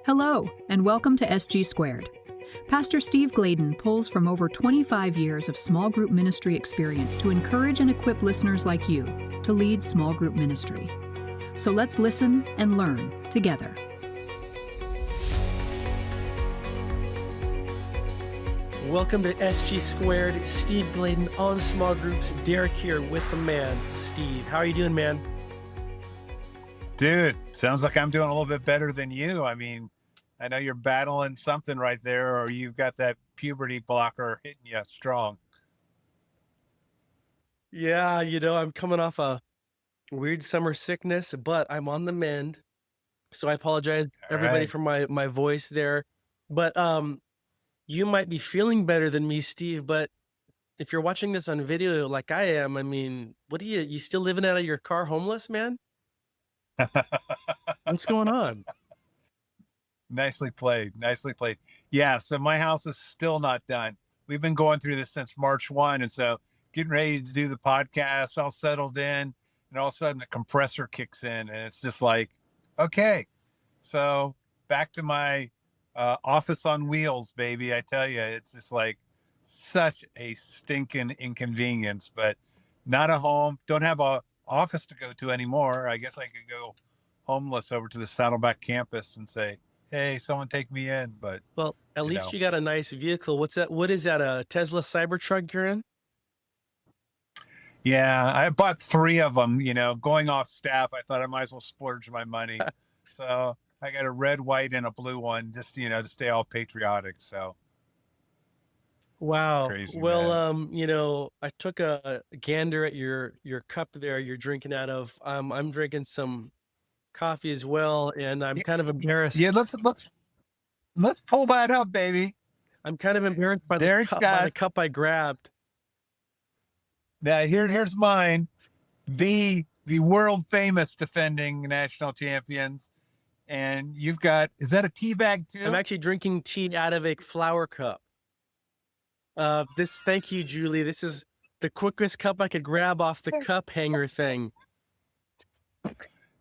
Hello, and welcome to SG Squared. Pastor Steve Gladen pulls from over 25 years of small group ministry experience to encourage and equip listeners like you to lead small group ministry. So let's listen and learn together. Welcome to SG Squared. Steve Gladen on small groups. Derek here with the man, Steve. How are you doing, man? Dude, sounds like I'm doing a little bit better than you. I mean, I know you're battling something right there, or you've got that puberty blocker hitting you strong. Yeah, I'm coming off a weird summer sickness, but I'm on the mend. So I apologize, everybody, for my voice there. But you might be feeling better than me, Steve, but if you're watching this on video like I am, I mean, what you still living out of your car homeless, man? What's going on? Nicely played. Nicely played. Yeah, so my house is still not done. We've been going through this since March 1. And so getting ready to do the podcast, all settled in. And all of a sudden the compressor kicks in. And it's just like, okay. So back to my office on wheels, baby. I tell you, it's just like such a stinking inconvenience. But not a home. Don't have a office to go to anymore. I guess I could go homeless over to the Saddleback campus and say, hey, someone take me in. But well, at least you got a nice vehicle. What's that? What is that? A Tesla Cybertruck you're in? Yeah, I bought 3 of them, going off staff. I thought I might as well splurge my money. So I got a red, white, and a blue one just, to stay all patriotic. So. Wow. Crazy, well, man. I took a gander at your cup there you're drinking out of. I'm drinking some coffee as well, and I'm kind of embarrassed. Yeah, let's pull that up, baby. I'm kind of embarrassed by the cup I grabbed. Now here's mine, the world famous defending national champions, and you've got, is that a tea bag too? I'm actually drinking tea out of a flower cup. Thank you, Julie. This is the quickest cup I could grab off the cup hanger thing.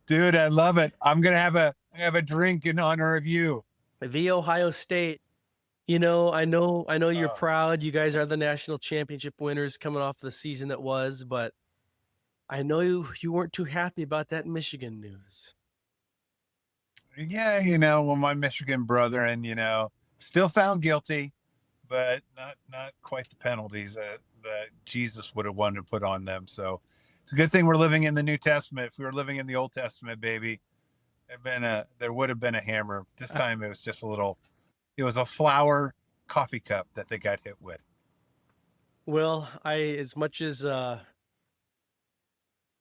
Dude, I love it. I'm gonna have a drink in honor of you. The Ohio State. I know you're proud. You guys are the national championship winners coming off the season that was, but I know you weren't too happy about that Michigan news. Yeah, well, my Michigan brother, and still found guilty, but not quite the penalties that Jesus would have wanted to put on them. So it's a good thing we're living in the New Testament. If we were living in the Old Testament, baby, there would have been a hammer. This time it was just it was a flower coffee cup that they got hit with. Well, as much as I'm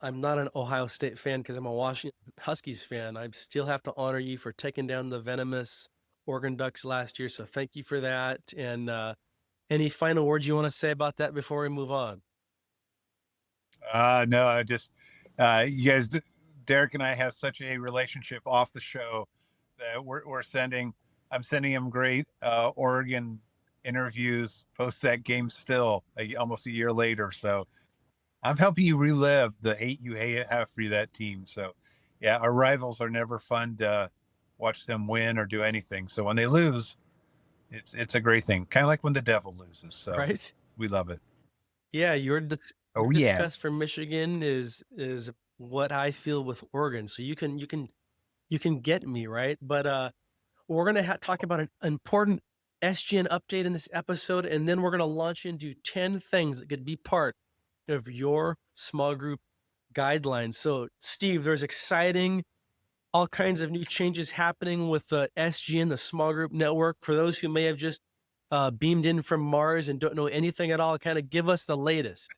not an Ohio State fan because I'm a Washington Huskies fan, I still have to honor you for taking down the venomous Oregon Ducks last year. So thank you for that. And any final words you want to say about that before we move on? No, I just, you guys, Derek and I have such a relationship off the show that I'm sending him great Oregon interviews post that game still almost a year later. So I'm helping you relive the hate you have for that team. So yeah, our rivals are never fun to watch them win or do anything. So when they lose, it's a great thing. Kind of like when the devil loses. So right. We love it. Yeah. Your disgust for Michigan is what I feel with Oregon. So you can get me, right. But we're going to talk about an important SGN update in this episode. And then we're going to launch into 10 things that could be part of your small group guidelines. So Steve, there's all kinds of new changes happening with the SGN, the small group network. For those who may have just beamed in from Mars and don't know anything at all, kind of give us the latest.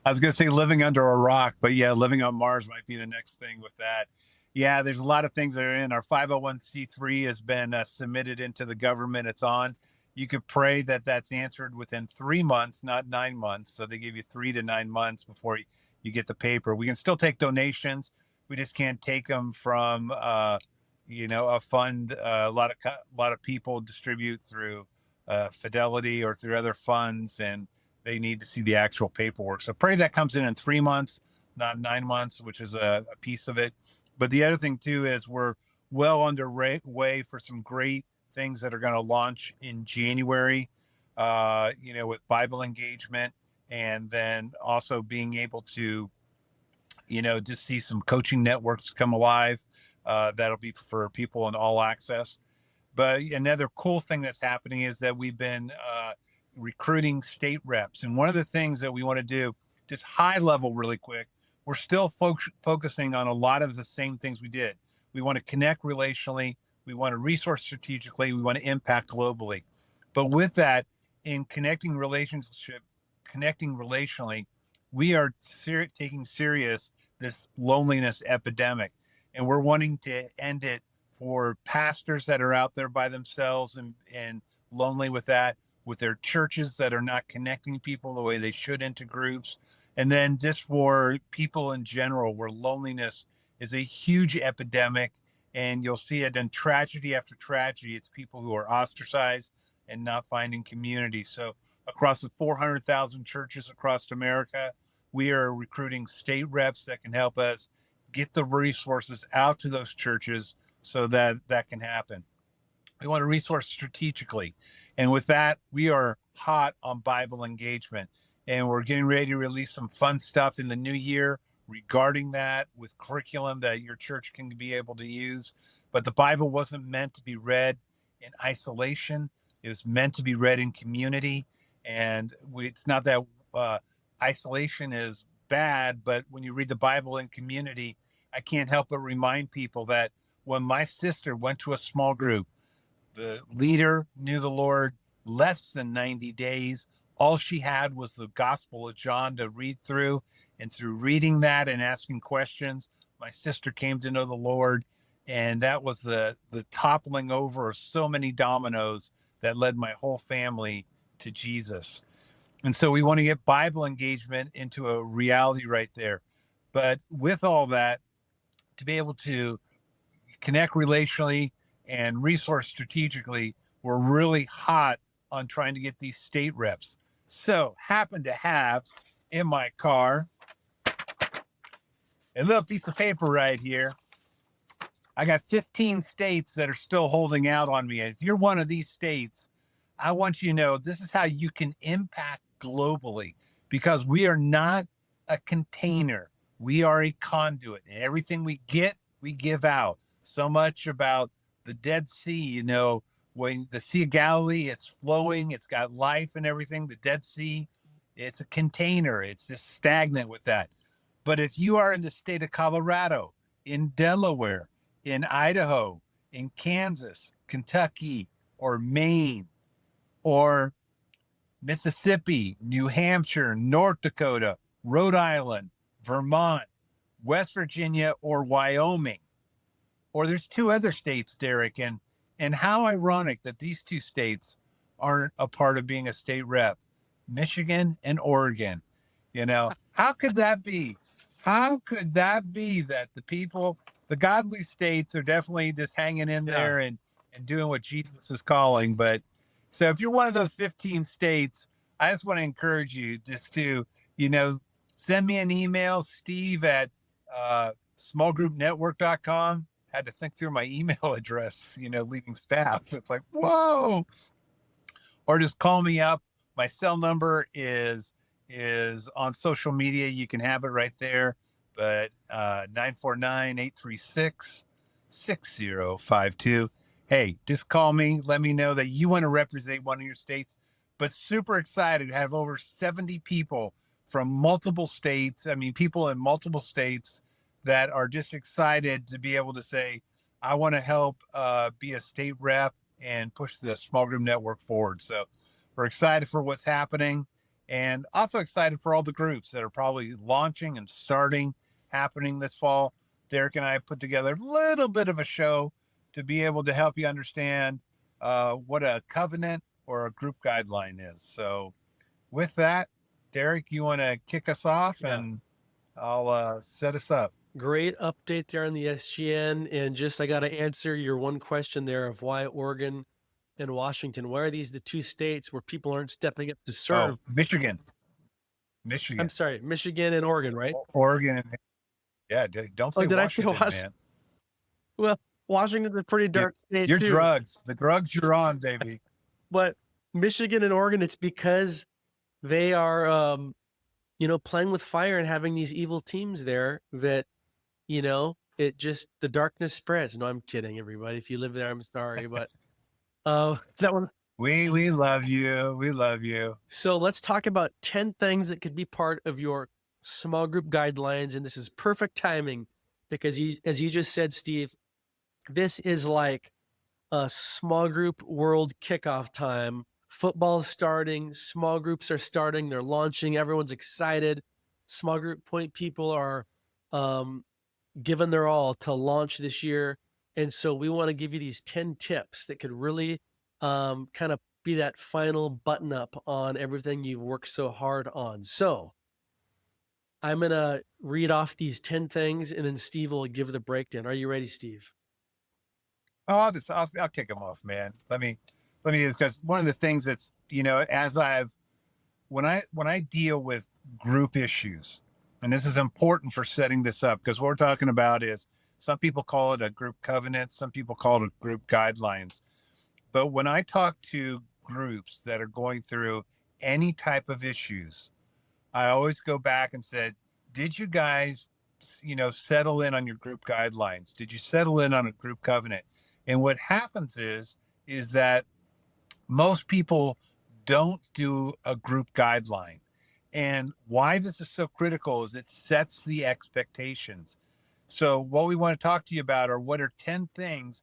I was going to say living under a rock, but yeah, living on Mars might be the next thing with that. Yeah, there's a lot of things that are in. Our 501c3 has been submitted into the government. It's on. You could pray that that's answered within 3 months, not 9 months. So they give you 3 to 9 months before you get the paper. We can still take donations. We just can't take them from, a fund. A lot of people distribute through Fidelity or through other funds, and they need to see the actual paperwork. So pray that comes in 3 months, not 9 months, which is a piece of it. But the other thing too is we're well underway for some great things that are going to launch in January, with Bible engagement, and then also being able to, just see some coaching networks come alive. That'll be for people in all access. But another cool thing that's happening is that we've been recruiting state reps. And one of the things that we want to do, just high level really quick, we're still focusing on a lot of the same things we did. We want to connect relationally. We want to resource strategically. We want to impact globally. But with that, in connecting relationally, we are taking serious this loneliness epidemic. And we're wanting to end it for pastors that are out there by themselves and lonely with that, with their churches that are not connecting people the way they should into groups. And then just for people in general, where loneliness is a huge epidemic, and you'll see it in tragedy after tragedy. It's people who are ostracized and not finding community. So across the 400,000 churches across America, we are recruiting state reps that can help us get the resources out to those churches so that can happen. We want to resource strategically. And with that, we are hot on Bible engagement. And we're getting ready to release some fun stuff in the new year regarding that, with curriculum that your church can be able to use. But the Bible wasn't meant to be read in isolation. It was meant to be read in community. And it's not that isolation is bad, but when you read the Bible in community, I can't help but remind people that when my sister went to a small group, the leader knew the Lord less than 90 days. All she had was the Gospel of John to read through. And through reading that and asking questions, my sister came to know the Lord. And that was the toppling over of so many dominoes that led my whole family to Jesus. And so we want to get Bible engagement into a reality right there. But with all that, to be able to connect relationally and resource strategically, we're really hot on trying to get these state reps. So happen to have in my car a little piece of paper right here. I got 15 states that are still holding out on me. And if you're one of these states, I want you to know this is how you can impact globally, because we are not a container. We are a conduit, and everything we get, we give out. So much about the Dead Sea, when the Sea of Galilee, it's flowing, it's got life and everything. The Dead Sea, it's a container. It's just stagnant with that. But if you are in the state of Colorado, in Delaware, in Idaho, in Kansas, Kentucky, or Maine, or Mississippi, New Hampshire, North Dakota, Rhode Island, Vermont, West Virginia, or Wyoming, or there's two other states, Derek, and how ironic that these two states aren't a part of being a state rep, Michigan and Oregon. How could that be? How could that be that the godly states are definitely just hanging in there and doing what Jesus is calling? But so if you're one of those 15 states, I just want to encourage you just to, send me an email, Steve at smallgroupnetwork.com. Had to think through my email address, leaving staff. It's like, whoa. Or just call me up. My cell number is on social media. You can have it right there. But 949-836-6052. Hey, just call me. Let me know that you want to represent one of your states. But super excited to have over 70 people from multiple states. People in multiple states that are just excited to be able to say, I want to help be a state rep and push the small group network forward. So we're excited for what's happening, and also excited for all the groups that are probably launching and happening this fall. Derek and I put together a little bit of a show to be able to help you understand what a covenant or a group guideline is. So with that, Derek, you want to kick us off and I'll set us up. Great update there on the SGN. And I got to answer your one question there of why Oregon and Washington. Why are these the two states where people aren't stepping up to serve? Oh, Michigan. I'm sorry, Michigan and Oregon, right? Oregon. Yeah, don't say Washington, man. Well, Washington's a pretty dark state Your too. the drugs you're on, baby. But Michigan and Oregon, it's because they are, playing with fire and having these evil teams there that, the darkness spreads. No, I'm kidding, everybody. If you live there, I'm sorry, but that one. We love you. We love you. So let's talk about 10 things that could be part of your small group guidelines. And this is perfect timing because as you just said, Steve, this is like a small group world kickoff time. Football's starting, small groups are starting, they're launching, everyone's excited. Small group point people are giving their all to launch this year. And so we want to give you these 10 tips that could really kind of be that final button up on everything you've worked so hard on. So I'm going to read off these 10 things and then Steve will give the breakdown. Are you ready, Steve? Oh, I'll kick them off, man. Let me, because one of the things that's, when I deal with group issues, and this is important for setting this up, because what we're talking about is some people call it a group covenant, some people call it group guidelines. But when I talk to groups that are going through any type of issues, I always go back and said, did you guys, settle in on your group guidelines? Did you settle in on a group covenant? And what happens is that most people don't do a group guideline. And why this is so critical is it sets the expectations. So what we want to talk to you about are what are 10 things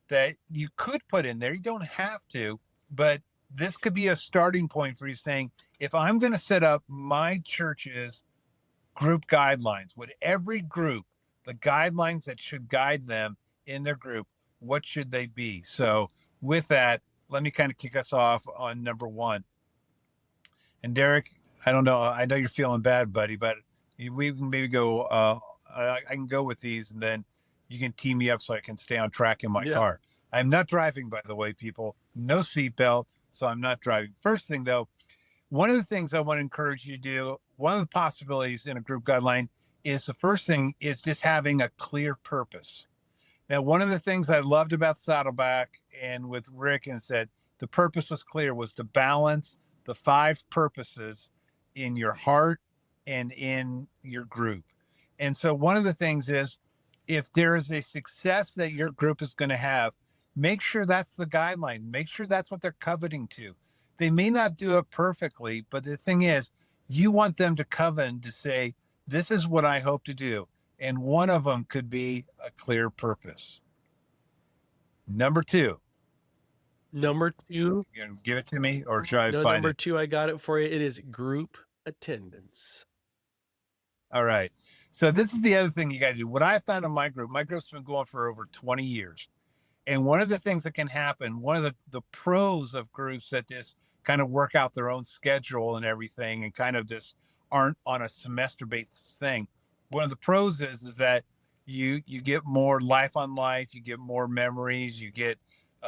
that you could put in there. You don't have to, but this could be a starting point for you saying, if I'm going to set up my church's group guidelines, with every group, the guidelines that should guide them in their group, what should they be? So with that, let me kind of kick us off on number one. And Derek, I don't know. I know you're feeling bad, buddy, but we can maybe go, I can go with these and then you can team me up so I can stay on track in my car. I'm not driving, by the way, people. No seatbelt, so I'm not driving. First thing, though, one of the things I want to encourage you to do, one of the possibilities in a group guideline is the first thing is just having a clear purpose. Now, one of the things I loved about Saddleback and with Rick and said the purpose was clear, was to balance the 5 purposes in your heart and in your group. And so one of the things is, if there is a success that your group is going to have, make sure that's the guideline. Make sure that's what they're coveting to. They may not do it perfectly, but the thing is, you want them to covet to say, this is what I hope to do. And one of them could be a clear purpose. Number 2. Number 2. You gonna give it to me or should I find number it? 2, I got it for you. It is group attendance. All right. So this is the other thing you got to do. What I found in my group's been going for over 20 years. And one of the things that can happen, one of the pros of groups that just kind of work out their own schedule and everything and kind of just aren't on a semester-based thing. One of the pros is that you get more life on life, you get more memories, you get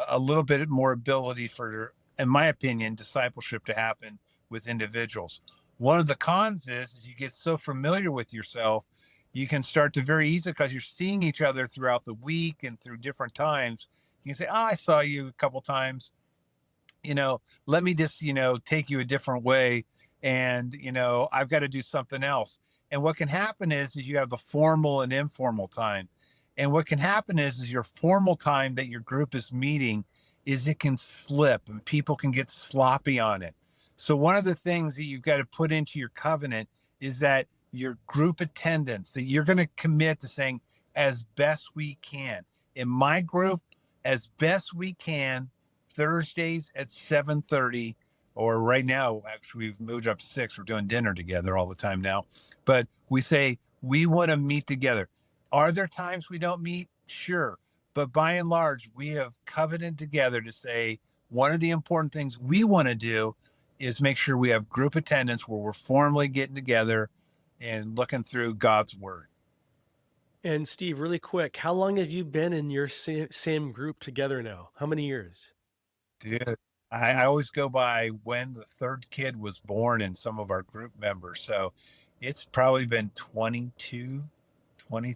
a little bit more ability for, in my opinion, discipleship to happen with individuals. One of the cons is you get so familiar with yourself, you can start to very easily, because you're seeing each other throughout the week and through different times. You can say, I saw you a couple times, let me just, take you a different way. And, I've got to do something else. And what can happen is you have the formal and informal time. And what can happen is your formal time that your group is meeting is it can slip and people can get sloppy on it. So one of the things that you've got to put into your covenant is that your group attendance, that you're going to commit to saying, as best we can. In my group, as best we can, Thursdays at 7:30, or right now, actually, we've moved up to 6. We're doing dinner together all the time now. But we say, we want to meet together. Are there times we don't meet? Sure. But by and large, we have covenanted together to say, one of the important things we want to do is make sure we have group attendance where we're formally getting together and looking through God's word. And Steve, really quick, how long have you been in your same group together now? How many years? Dude, I always go by when the 3rd kid was born in some of our group members. So it's probably been 22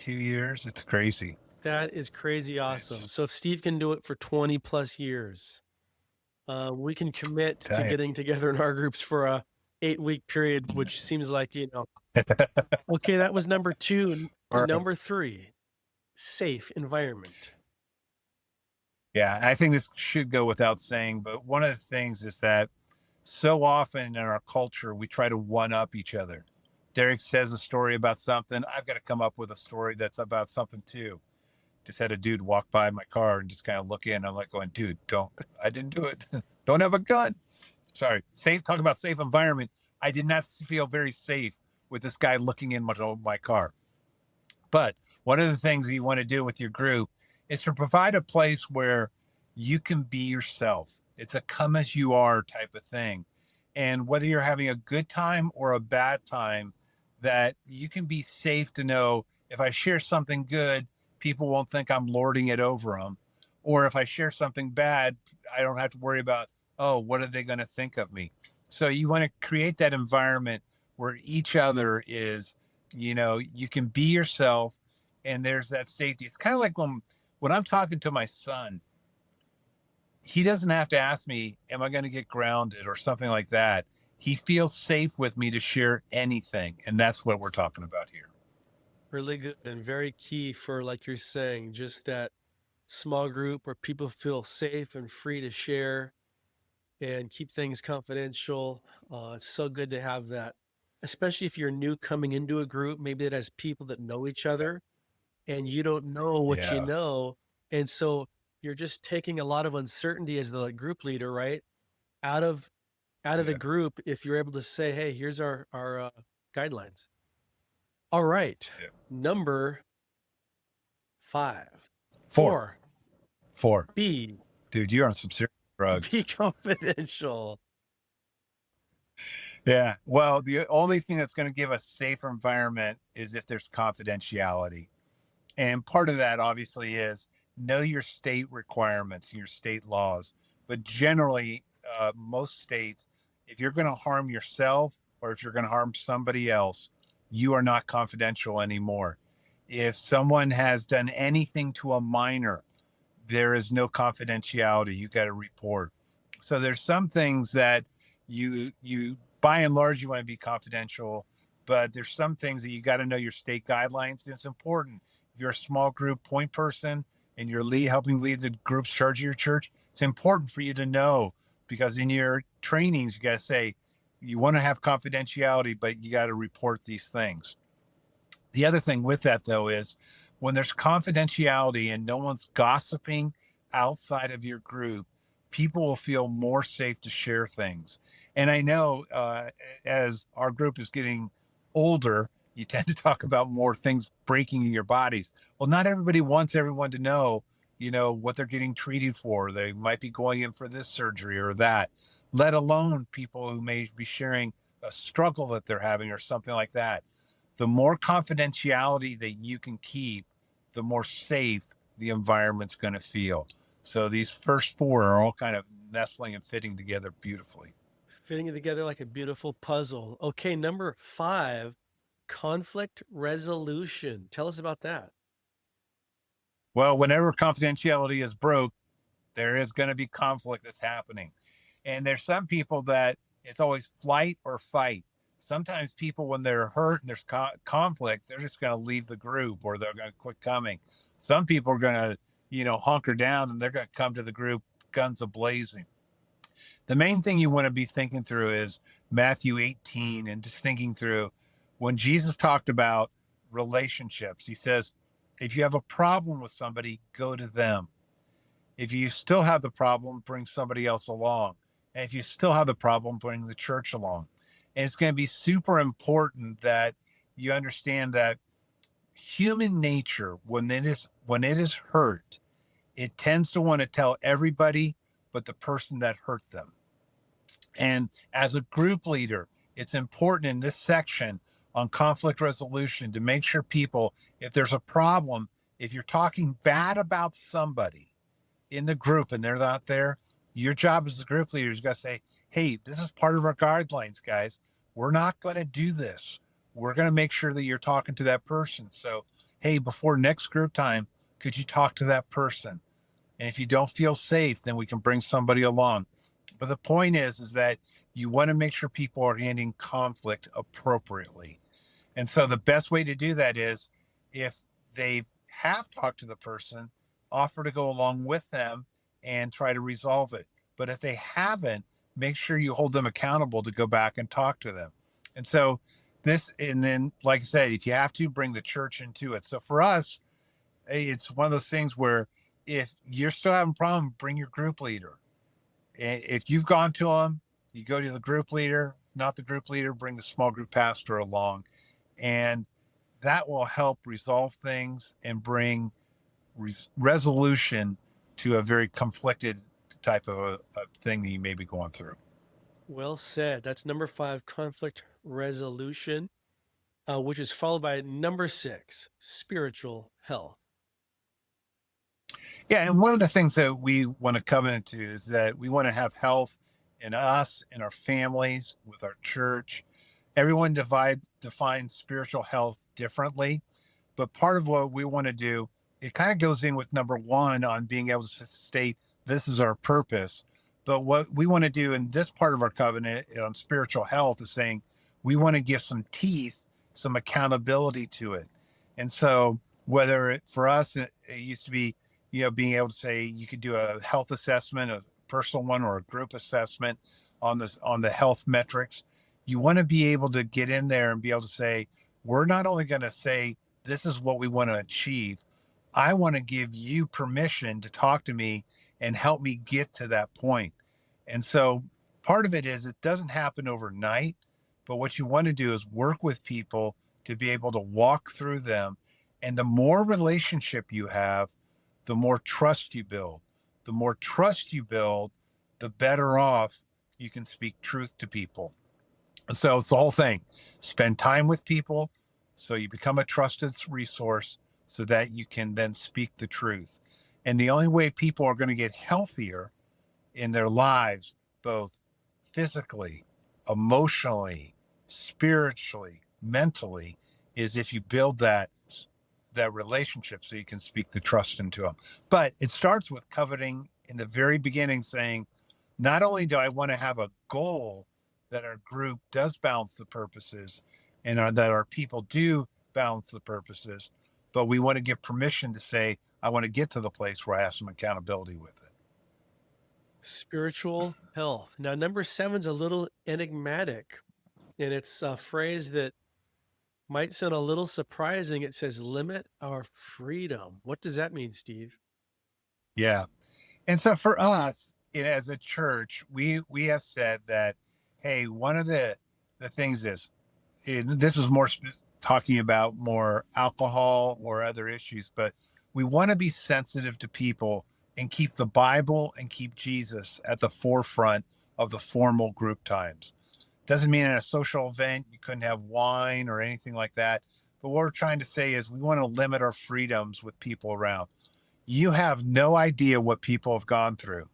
years. It's crazy. That is crazy awesome. So if Steve can do it for 20 plus years, we can commit to getting together in our groups for a 8-week period, which seems like, okay, that was number 2. Number 3, safe environment. Yeah, I think this should go without saying, but one of the things is that so often in our culture, we try to one up each other. Derek says a story about something. I've got to come up with a story that's about something too. Just had a dude walk by my car and just kind of look in. I'm like going, dude, I didn't do it. Don't have a gun. Sorry. Talk about safe environment. I did not feel very safe with this guy looking in my car. But one of the things you want to do with your group is to provide a place where you can be yourself. It's a come as you are type of thing. And whether you're having a good time or a bad time, that you can be safe to know if I share something good, people won't think I'm lording it over them. Or if I share something bad, I don't have to worry about, oh, what are they going to think of me? So you want to create that environment where each other is, you can be yourself and there's that safety. It's kind of like when I'm talking to my son, he doesn't have to ask me, am I going to get grounded or something like that? He feels safe with me to share anything. And that's what we're talking about here. Really good and very key for, like you're saying, just that small group where people feel safe and free to share and keep things confidential. It's so good to have that, especially if you're new coming into a group, maybe that has people that know each other and you don't know what you know. And so you're just taking a lot of uncertainty as the group leader, right? Out of the group, if you're able to say, hey, here's our guidelines. All right. Yeah. Number 5. 4. B. Dude, you're on some serious drugs. Be confidential. Yeah. Well, the only thing that's going to give a safer environment is if there's confidentiality. And part of that obviously is know your state requirements, your state laws. But generally, most states, if you're going to harm yourself or if you're going to harm somebody else, you are not confidential anymore. If someone has done anything to a minor, there is no confidentiality. You got to report. So there's some things that you by and large, you want to be confidential, but there's some things that you got to know your state guidelines. And it's important. If you're a small group point person and you're helping lead the group's charge of your church, it's important for you to know, because in your trainings, you got to say, you want to have confidentiality, but you got to report these things. The other thing with that, though, is when there's confidentiality and no one's gossiping outside of your group, people will feel more safe to share things. And I know as our group is getting older, you tend to talk about more things breaking in your bodies. Well, not everybody wants everyone to know, what they're getting treated for. They might be going in for this surgery or that, let alone people who may be sharing a struggle that they're having or something like that. The more confidentiality that you can keep, the more safe the environment's going to feel. So these first 4 are all kind of nestling and fitting together beautifully. Fitting it together like a beautiful puzzle. Okay, number 5, conflict resolution. Tell us about that. Well, whenever confidentiality is broke, there is going to be conflict that's happening. And there's some people that it's always flight or fight. Sometimes people, when they're hurt and there's conflict, they're just going to leave the group or they're going to quit coming. Some people are going to, hunker down and they're going to come to the group guns a-blazing. The main thing you want to be thinking through is Matthew 18 and just thinking through when Jesus talked about relationships. He says, if you have a problem with somebody, go to them. If you still have the problem, bring somebody else along. And if you still have the problem, bring the church along. And it's going to be super important that you understand that human nature, when it is hurt, it tends to want to tell everybody but the person that hurt them. And as a group leader, it's important in this section on conflict resolution to make sure people, if there's a problem, if you're talking bad about somebody in the group and they're not there, your job as the group leader is going to say, hey, this is part of our guidelines, guys. We're not going to do this. We're going to make sure that you're talking to that person. So, hey, before next group time, Could you talk to that person? And if you don't feel safe, then we can bring somebody along. But the point is that you want to make sure people are handling conflict appropriately. And so the best way to do that is, if they have talked to the person, offer to go along with them and try to resolve it. But if they haven't, make sure you hold them accountable to go back and talk to them. And so and then, like I said, if you have to, bring the church into it. So for us, it's one of those things where if you're still having a problem, bring your group leader. And if you've gone to them, you go to the group leader. Not the group leader, bring the small group pastor along. And that will help resolve things and bring resolution to a very conflicted type of a thing that you may be going through. Well said. That's number 5, conflict resolution, which is followed by number 6, spiritual health. Yeah, and one of the things that we want to covenant to is that we want to have health in us, in our families, with our church. Everyone defines spiritual health differently, but part of what we want to do, it kind of goes in with number 1 on being able to state this is our purpose. But what we want to do in this part of our covenant on spiritual health is saying we want to give some teeth, some accountability to it. And so for us, it used to be, being able to say you could do a health assessment, a personal one or a group assessment on the health metrics. You want to be able to get in there and be able to say, we're not only going to say, this is what we want to achieve. I want to give you permission to talk to me and help me get to that point. And so part of it is it doesn't happen overnight, but what you want to do is work with people to be able to walk through them. And the more relationship you have, the more trust you build. The more trust you build, the better off you can speak truth to people. So it's the whole thing. Spend time with people so you become a trusted resource so that you can then speak the truth. And the only way people are going to get healthier in their lives, both physically, emotionally, spiritually, mentally, is if you build that relationship so you can speak the trust into them. But it starts with coveting in the very beginning, saying, not only do I want to have a goal that our group does balance the purposes and that our people do balance the purposes, but we want to give permission to say, I want to get to the place where I have some accountability with it. Spiritual health. Now, number 7's a little enigmatic, and it's a phrase that might sound a little surprising. It says, limit our freedom. What does that mean, Steve? Yeah. And so for us, as a church, we have said that, hey, one of the things is, this was more talking about more alcohol or other issues, but we want to be sensitive to people and keep the Bible and keep Jesus at the forefront of the formal group times. Doesn't mean in a social event you couldn't have wine or anything like that. But what we're trying to say is we want to limit our freedoms with people around. You have no idea what people have gone through.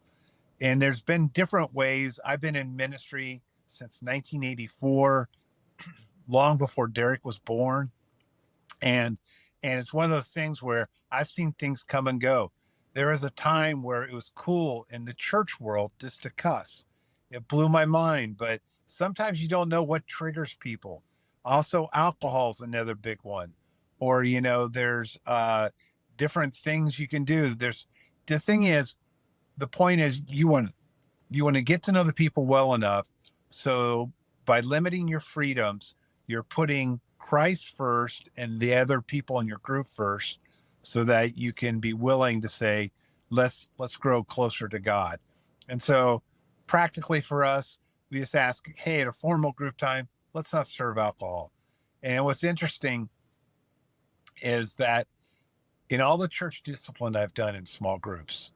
And there's been different ways. I've been in ministry since 1984, long before Derek was born. And it's one of those things where I've seen things come and go. There was a time where it was cool in the church world just to cuss. It blew my mind, but sometimes you don't know what triggers people. Also, alcohol is another big one. Or, there's different things you can do. The point is you want to get to know the people well enough. So by limiting your freedoms, you're putting Christ first and the other people in your group first, so that you can be willing to say, let's grow closer to God. And so practically for us, we just ask, hey, at a formal group time, let's not serve alcohol. And what's interesting is that in all the church discipline I've done in small groups,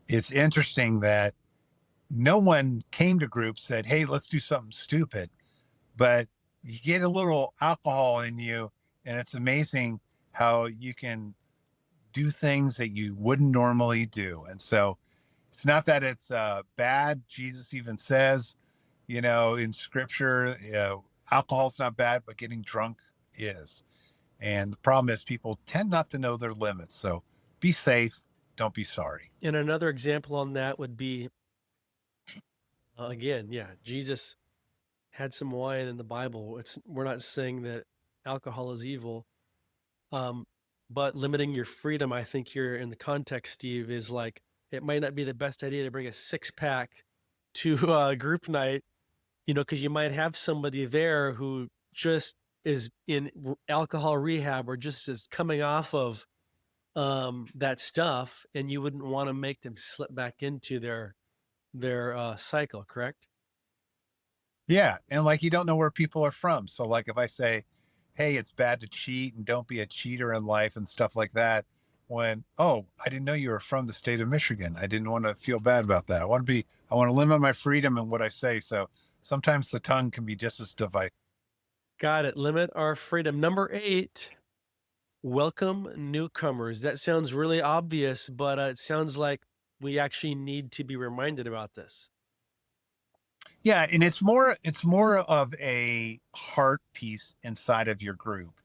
it's interesting that no one came to group, said, hey, let's do something stupid. But you get a little alcohol in you, and it's amazing how you can do things that you wouldn't normally do. And so it's not that it's bad. Jesus even says, in scripture, alcohol's not bad, but getting drunk is. And the problem is people tend not to know their limits. So be safe. Don't be sorry. And another example on that would be, again, Jesus had some wine in the Bible. We're not saying that alcohol is evil, but limiting your freedom, I think here in the context, Steve, is like, it might not be the best idea to bring a 6-pack to a group night, because you might have somebody there who just is in alcohol rehab or just is coming off of that stuff, and you wouldn't want to make them slip back into their cycle, correct? Yeah. And like, you don't know where people are from. So like, if I say, hey, it's bad to cheat and don't be a cheater in life and stuff like that, when, oh, I didn't know you were from the state of Michigan. I didn't want to feel bad about that. I want to limit my freedom in what I say. So sometimes the tongue can be just as divisive. Got it. Limit our freedom. Number 8, welcome newcomers. That sounds really obvious, but it sounds like we actually need to be reminded about this. Yeah, and it's more of a heart piece inside of your group.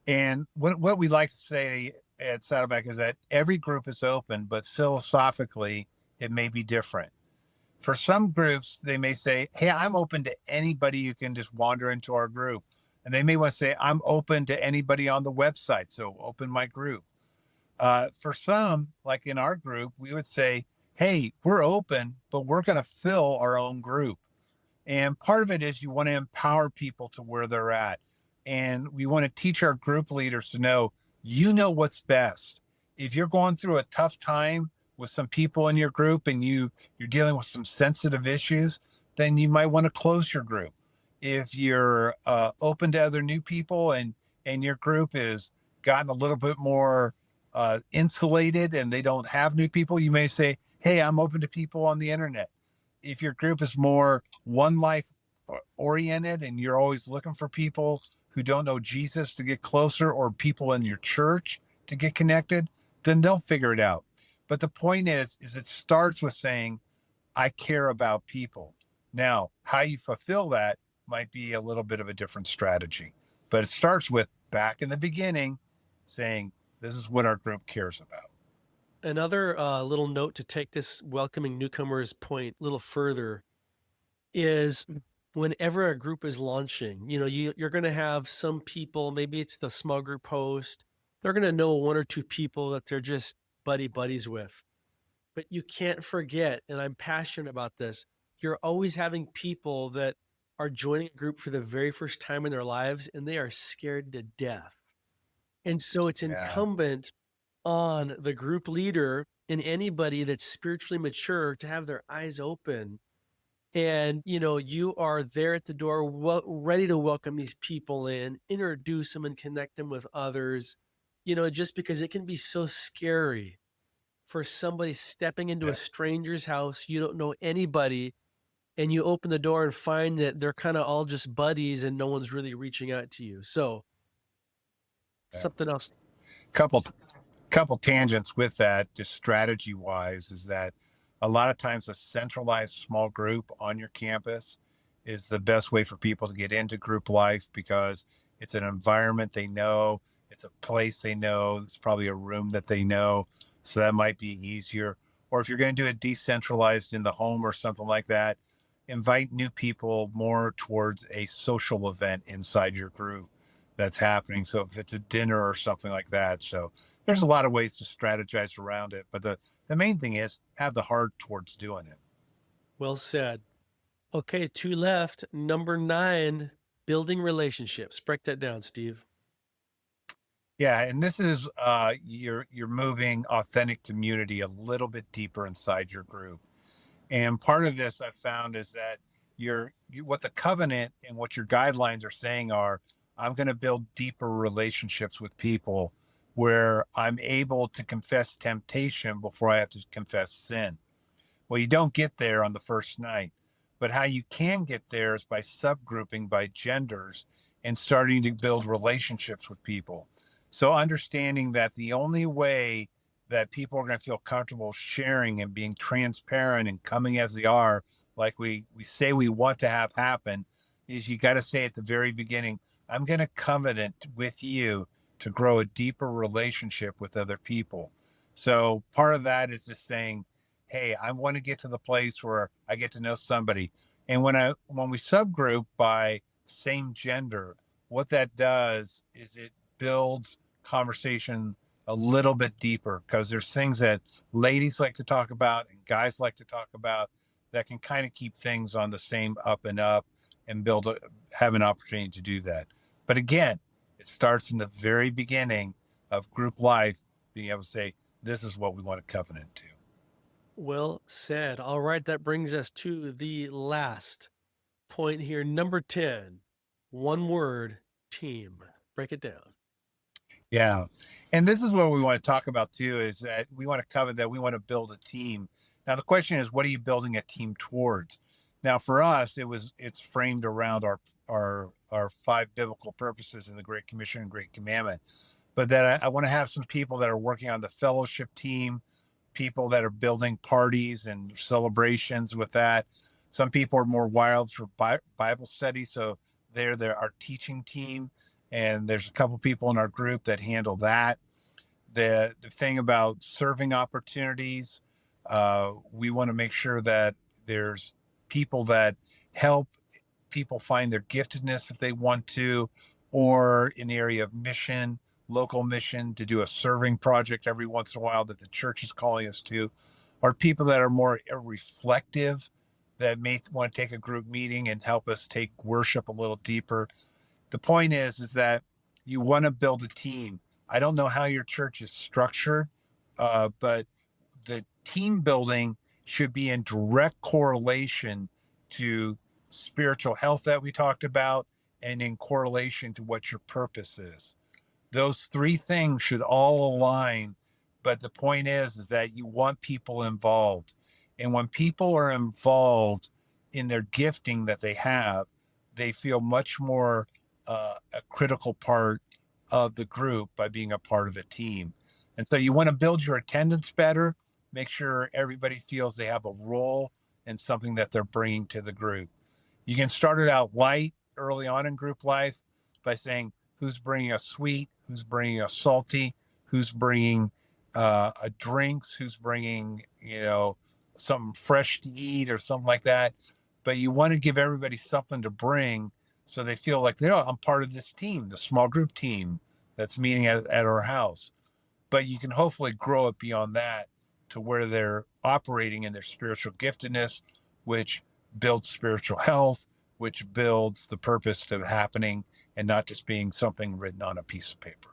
And what we like to say at Saddleback is that every group is open, but philosophically it may be different. For some groups, they may say, hey, I'm open to anybody who can just wander into our group. And they may want to say, I'm open to anybody on the website, so open my group. For some, like in our group, we would say, hey, we're open, but we're going to fill our own group. And part of it is you want to empower people to where they're at. And we want to teach our group leaders to know, what's best. If you're going through a tough time with some people in your group and you're dealing with some sensitive issues, then you might want to close your group. If you're open to other new people and your group has gotten a little bit more insulated and they don't have new people, you may say, hey, I'm open to people on the internet. If your group is more one life oriented and you're always looking for people who don't know Jesus to get closer, or people in your church to get connected, then they'll figure it out. But the point is it starts with saying, I care about people. Now, how you fulfill that might be a little bit of a different strategy, but it starts with, back in the beginning, saying, this is what our group cares about. Another little note to take this welcoming newcomers point a little further is, whenever a group is launching, you're going to have some people, maybe it's the small group host, they're going to know 1 or 2 people that they're just buddies with. But you can't forget, and I'm passionate about this, you're always having people that are joining a group for the very first time in their lives, and they are scared to death. And so it's incumbent on the group leader and anybody that's spiritually mature to have their eyes open. And, you are there at the door, ready to welcome these people in, introduce them and connect them with others, just because it can be so scary for somebody stepping into a stranger's house. You don't know anybody, and you open the door and find that they're kind of all just buddies and no one's really reaching out to you. So something else. Couple tangents with that, just strategy wise, is that a lot of times a centralized small group on your campus is the best way for people to get into group life, because it's an environment they know, it's a place they know, it's probably a room that they know. So that might be easier. Or if you're going to do it decentralized in the home or something like that, invite new people more towards a social event inside your group that's happening. So if it's a dinner or something like that. So there's a lot of ways to strategize around it, but the main thing is have the heart towards doing it. Well said. Okay, 2 left. Number 9, building relationships. Break that down, Steve. Yeah, and this is you're moving authentic community a little bit deeper inside your group. And part of this I've found is that what the covenant and what your guidelines are saying are, I'm going to build deeper relationships with people where I'm able to confess temptation before I have to confess sin. Well, you don't get there on the first night, but how you can get there is by subgrouping by genders and starting to build relationships with people. So understanding that the only way that people are going to feel comfortable sharing and being transparent and coming as they are, like we say we want to have happen, is you got to say at the very beginning, I'm going to covenant with you to grow a deeper relationship with other people. So part of that is just saying, hey, I want to get to the place where I get to know somebody. And when we subgroup by same gender, what that does is it builds conversation a little bit deeper, because there's things that ladies like to talk about and guys like to talk about that can kind of keep things on the same up and up and have an opportunity to do that. But again, it starts in the very beginning of group life, being able to say, this is what we want to covenant to. Well said. All right, that brings us to the last point here. Number 10, one word, team. Break it down. Yeah. And this is what we want to talk about too, is that we want to cover that we want to build a team. Now, the question is, what are you building a team towards? Now, for us, it's framed around our 5 biblical purposes in the Great Commission and Great Commandment. But that I want to have some people that are working on the fellowship team, people that are building parties and celebrations with that. Some people are more wild for Bible study, so they're our teaching team. And there's a couple people in our group that handle that. The thing about serving opportunities, we want to make sure that there's people that help people find their giftedness if they want to, or in the area of mission, local mission, to do a serving project every once in a while that the church is calling us to, or people that are more reflective, that may want to take a group meeting and help us take worship a little deeper. The point is that you want to build a team. I don't know how your church is structured, but the team building should be in direct correlation to spiritual health that we talked about, and in correlation to what your purpose is. Those 3 things should all align. But the point is that you want people involved. And when people are involved in their gifting that they have, they feel much more a critical part of the group by being a part of a team. And so you want to build your attendance better, make sure everybody feels they have a role and something that they're bringing to the group. You can start it out light early on in group life by saying, who's bringing a sweet, who's bringing a salty, who's bringing a drinks, who's bringing, something fresh to eat or something like that. But you want to give everybody something to bring, so they feel like, I'm part of this team, the small group team that's meeting at our house. But you can hopefully grow it beyond that to where they're operating in their spiritual giftedness, which builds spiritual health, which builds the purpose of happening, and not just being something written on a piece of paper.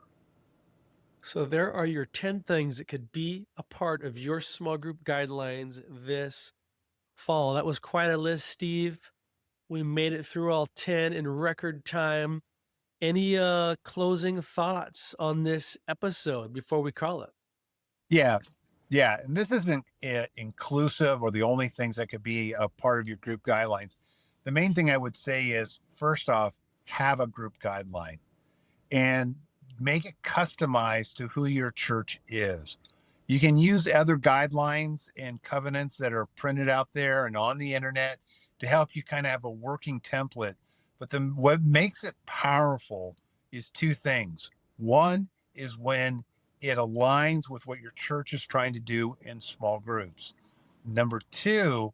So there are your 10 things that could be a part of your small group guidelines this fall. That was quite a list, Steve. We made it through all 10 in record time. Any closing thoughts on this episode before we call it? Yeah. And this isn't inclusive or the only things that could be a part of your group guidelines. The main thing I would say is, first off, have a group guideline and make it customized to who your church is. You can use other guidelines and covenants that are printed out there and on the internet to help you kind of have a working template. But what makes it powerful is 2 things. One is when it aligns with what your church is trying to do in small groups. Number 2,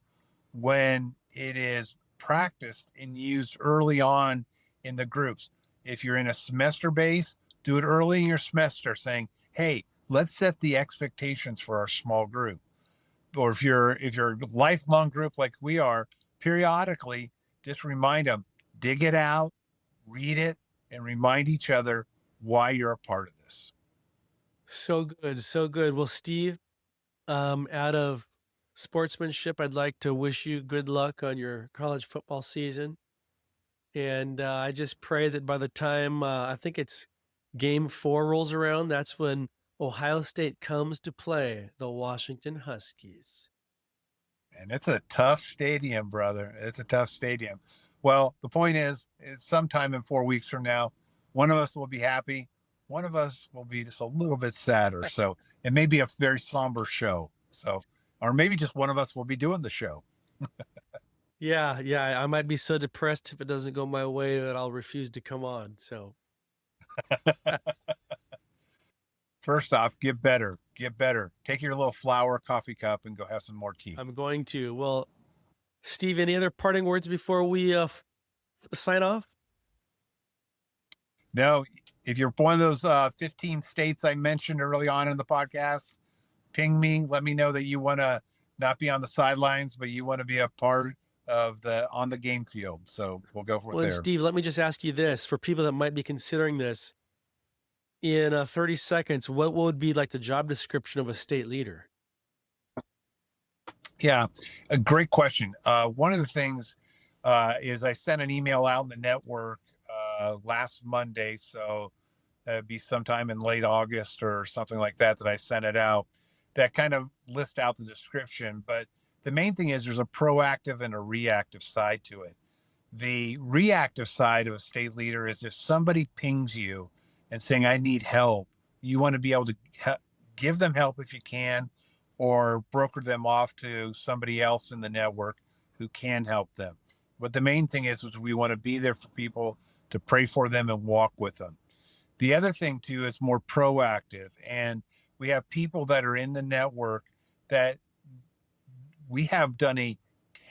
when it is practiced and used early on in the groups. If you're in a semester base, do it early in your semester, saying, hey, let's set the expectations for our small group. Or if you're a lifelong group like we are, periodically just remind them, dig it out, read it, and remind each other why you're a part of this. So good, so good. Well, Steve, out of sportsmanship, I'd like to wish you good luck on your college football season. And I just pray that by the time I think it's game 4 rolls around, that's when Ohio State comes to play the Washington Huskies. And it's a tough stadium, brother. It's a tough stadium. Well, the point is sometime in 4 weeks from now, one of us will be happy. One of us will be just a little bit sadder. So it may be a very somber show. So, or maybe just one of us will be doing the show. Yeah. I might be so depressed if it doesn't go my way that I'll refuse to come on. So First off, get better. get better. Take your little flower coffee cup and go have some more tea. I'm going to. Well, Steve, any other parting words before we sign off? No, if you're one of those 15 states I mentioned early on in the podcast, ping me. Let me know that you want to not be on the sidelines, but you want to be a part of on the game field. So we'll go for it there. Steve, let me just ask you this. For people that might be considering this, in 30 seconds, what would be like the job description of a state leader? Yeah, a great question. One of the things is I sent an email out in the network last Monday. So that'd be sometime in late August or something like that I sent it out. That kind of list out the description. But the main thing is there's a proactive and a reactive side to it. The reactive side of a state leader is if somebody pings you and saying, I need help, you want to be able to give them help if you can, or broker them off to somebody else in the network who can help them. But the main thing is we want to be there for people, to pray for them and walk with them. The other thing too is more proactive. And we have people that are in the network that we have done a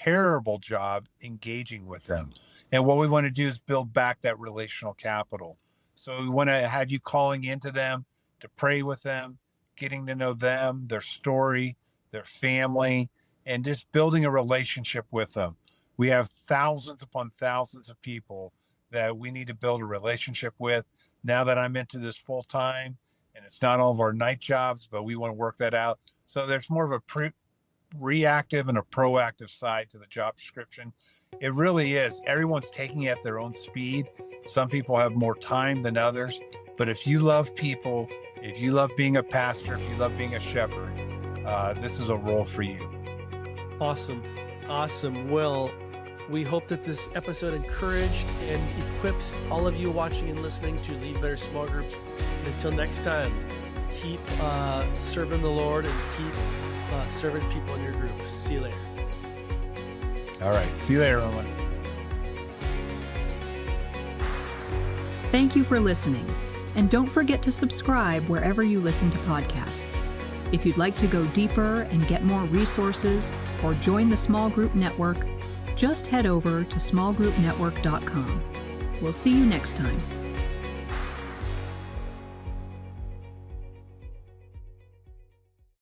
terrible job engaging with them. And what we want to do is build back that relational capital. So we want to have you calling into them to pray with them, getting to know them, their story, their family, and just building a relationship with them. We have thousands upon thousands of people that we need to build a relationship with. Now that I'm into this full time, and it's not all of our night jobs, but we want to work that out. So there's more of a reactive and a proactive side to the job description. It really is. Everyone's taking it at their own speed. Some people have more time than others. But if you love people, if you love being a pastor, if you love being a shepherd, this is a role for you. Awesome. Awesome. Well, we hope that this episode encouraged and equips all of you watching and listening to lead better small groups. And until next time, keep serving the Lord and keep serving people in your groups. See you later. All right. See you later, everyone. Thank you for listening. And don't forget to subscribe wherever you listen to podcasts. If you'd like to go deeper and get more resources or join the small group network, just head over to smallgroupnetwork.com. We'll see you next time.